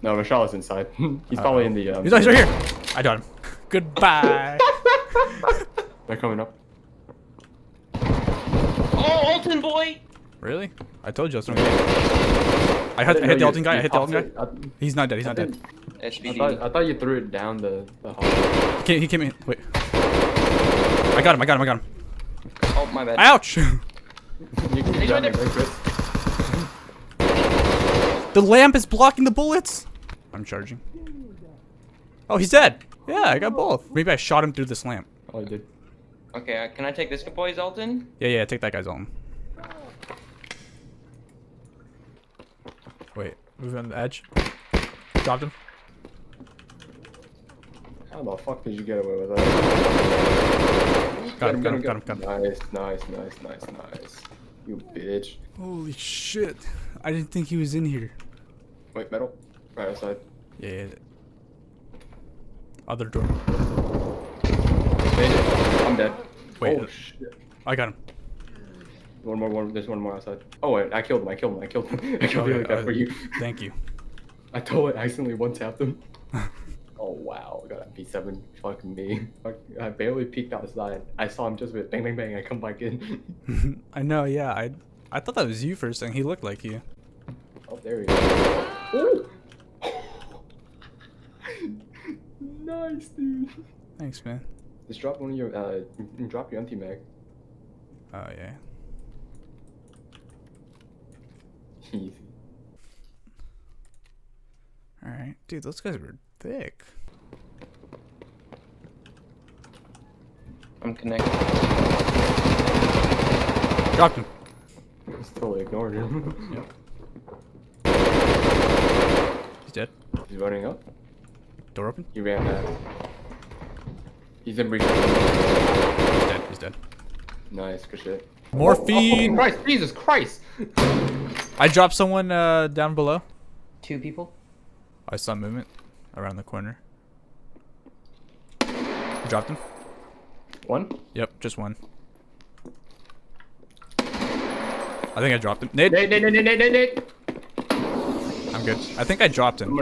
No, Rashal's inside. He's probably in the. He's right here. I got him. Goodbye. They're coming up. Oh, Alton boy! Really? I told you I was throwing it. I hit the Alton guy. I hit the Alton guy. He's not dead. He's not dead. SBD. I thought you threw it down the hall. He came in. Wait. I got him. Oh, my bad. Ouch! You can He's jump right there. right, Chris. The lamp is blocking the bullets. I'm charging. Oh, he's dead. Yeah, I got both. Maybe I shot him through this lamp. Oh, I did. Okay, can I take this boy's Alton? Yeah, take that guy's on. Wait, move on the edge. Dropped him. How the fuck did you get away with that? Got him. Nice. You bitch. Holy shit. I didn't think he was in here. Wait, metal. Right outside. Yeah. Other door. I'm dead. Wait. Oh shit. I got him. One more. There's one more outside. Oh wait, I killed him. I killed him like that for you. Thank you. I totally accidentally one tapped him. Oh wow, I got a P7. Fuck me. I barely peeked outside. I saw him just with bang bang bang. I come back in. I know, yeah. I thought that was you first thing. He looked like you. Oh, there he is. Ooh. Nice, dude. Thanks, man. Just drop one of your drop your empty mag. Oh yeah. Easy. Alright. Dude, those guys were thick. I'm connected. Dropped him. Just totally ignored him. Yep. He's dead. He's running up. Door open. He ran back. He's in breach. He's dead. Nice, good shit. Morphine! Oh, Christ, Jesus Christ! I dropped someone down below. 2 people? I saw movement around the corner. You dropped him? One? Yep, just one. I think I dropped him. Nate! Nate. I'm good. I think I dropped him.